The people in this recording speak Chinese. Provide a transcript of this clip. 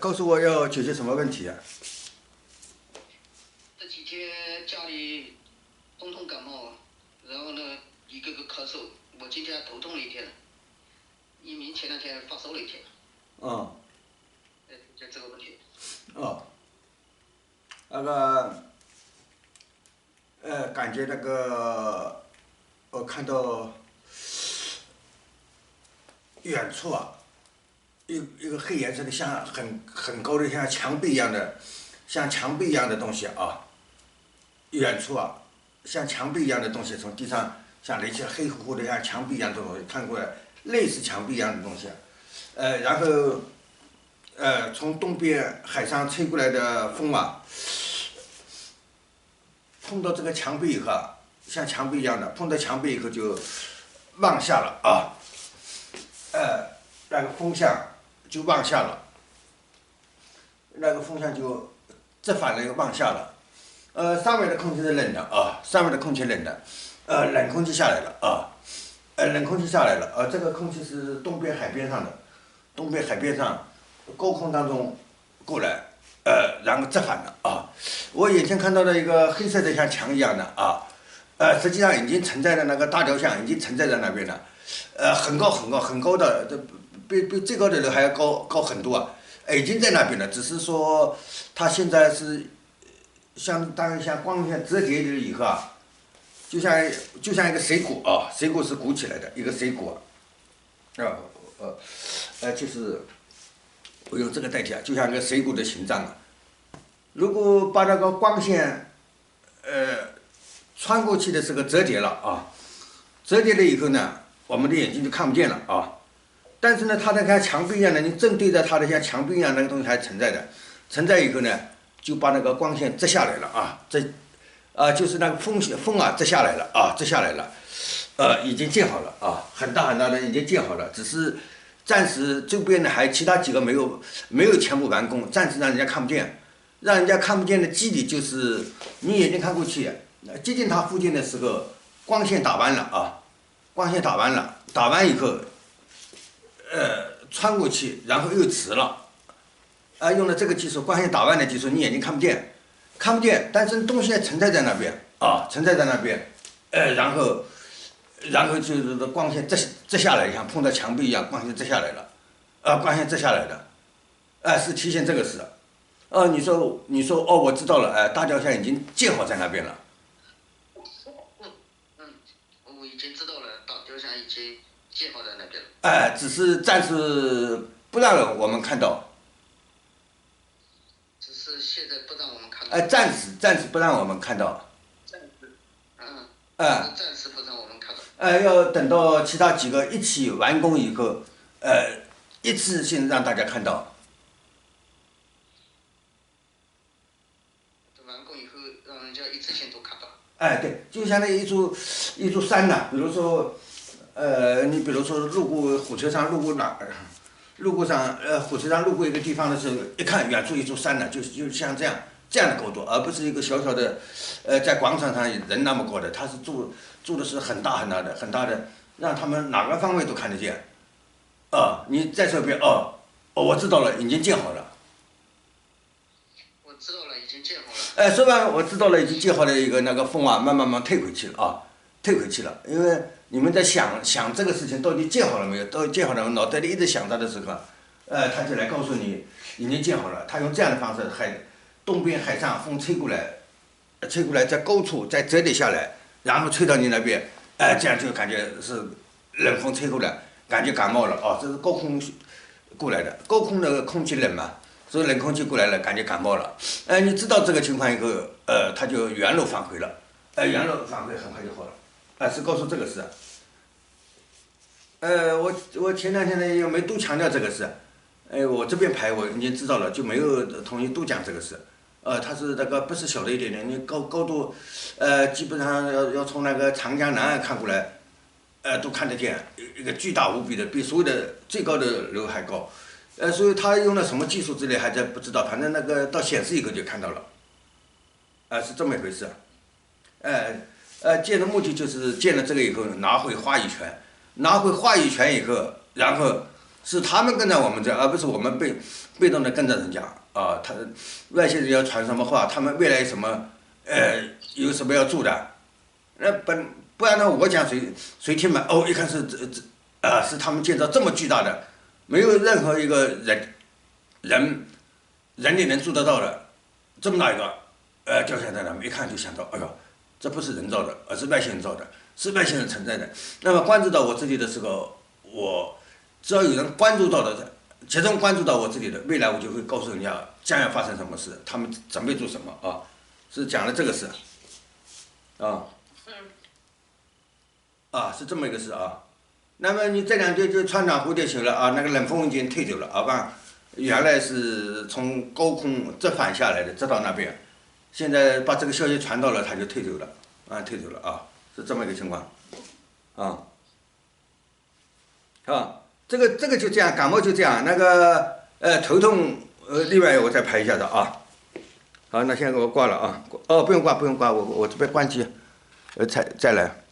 告诉我要解决什么问题啊？这几天家里通通感冒，然后呢一个个咳嗽，我今天还头痛了一天，一鸣前两天发烧了一天，哦，就这个问题。哦，那个，感觉那个，我看到远处啊，一个黑颜色的像很高的像墙壁一样的，像墙壁一样的东西啊，远处啊，像墙壁一样的东西从地上像那些黑乎乎的像墙壁一样的东西看过来，类似墙壁一样的东西，然后从东边海上吹过来的风啊，碰到这个墙壁以后啊，像墙壁一样的，碰到墙壁以后就往下了啊，那个风向就往下了，那个风向就折返了又往下了，上面的空气是冷的啊，上面的空气冷的，冷空气下来了啊，冷空气下来了，这个空气是东边海边上的，东边海边上高空当中过来，然后折返了啊。我眼前看到了一个黑色的像墙一样的啊，实际上已经存在的那个大雕像已经存在在那边了，很高很高很高的，这比最高的楼还要高很多啊，已经在那边了，只是说它现在是大于像光线折叠了以后啊，就像一个水果啊，水果是鼓起来的一个水果，就是我用这个代替啊，就像一个水果的形状啊。如果把那个光线穿过去的这个折叠了啊，折叠了以后呢，我们的眼睛就看不见了啊。但是呢，它的像墙壁一样的，你正对着它的像墙壁一样那个东西还存在的，存在以后呢，就把那个光线折下来了啊，就是那个风啊折下来了啊，折下来了，已经建好了啊，很大很大的已经建好了，只是暂时周边的还其他几个没有全部完工，暂时让人家看不见，让人家看不见的基底就是你眼睛看过去，接近它附近的时候，光线打弯了啊，光线打弯了，打弯以后。穿过去，然后又直了，用了这个技术，光线打弯的技术，你眼睛看不见，看不见，但是东西还存在在那边啊，存在在那边，然后就是光线折下来，像碰到墙壁一样，光线折下来了，光线折下来的，是体现这个事，你说哦，我知道了，大雕像已经建好在那边了，我已经知道了，大雕像已经建好在那边了。只是暂时不让我们看到。只是现在不让我们看到。暂时不让我们看到。暂时，暂时不让我们看到。要等到其他几个一起完工以后，一次性让大家看到。完工以后，让人家一次性都看到。对，就相当于一座山呐，比如说，你比如说路过火车上路过哪儿，火车上路过一个地方的时候，一看远处一座山呢，就像这样的高度，而不是一个小小的，在广场上人那么高的，它是做的是很大很大的，让他们哪个方位都看得见。你再说一遍我知道了，已经建好了。我知道了，已经建好了。说完我知道了，已经建好了一个那个风啊，慢慢退回去了啊，退回去了，因为你们在想这个事情到底建好了没有？到底建好了，脑袋里一直想它的时候，他就来告诉你已经建好了。他用这样的方式，东边海上风吹过来，在高处再折叠下来，然后吹到你那边，这样就感觉是冷风吹过来，感觉感冒了这是高空过来的，高空的空气冷嘛，所以冷空气过来了，感觉感冒了。你知道这个情况以后，他就原路返回了，原路返回很快就好了，是告诉这个事。我前两天呢又没多强调这个事，我这边排我已经知道了，就没有同意多讲这个事。它是那个不是小的一点点，你高度，基本上要从那个长江南岸看过来，都看得见，一个巨大无比的，比所有的最高的楼还高。所以他用了什么技术之类还在不知道，反正那个到显示以后就看到了，是这么一回事。建的目的就是建了这个以后拿回话语权，以后，然后是他们跟着我们这，而不是我们被动的跟着人家啊。他外星人要传什么话，他们未来有什么要做的，那不然呢？我讲谁听嘛？哦，一看是是他们建造这么巨大的，没有任何一个人力能做得到的，这么大一个掉下来了，一看就想到，哎呦，这不是人造的，而是外星人造的，是外星人存在的。那么关注到我自己的时候，只要有人关注到的，集中关注到我自己的，未来我就会告诉人家将要发生什么事，他们准备做什么啊？是讲了这个事，是这么一个事啊。那么你这两天就穿上蝴蝶袖了啊，那个冷风已经退走了，好吧？原来是从高空折返下来的，折到那边，现在把这个消息传到了，他就退走了，退走了啊，是这么一个情况，这个就这样，感冒就这样，那个头痛另外我再排一下的啊。好，那现在给我挂了啊，不用挂，我这边关机，再来。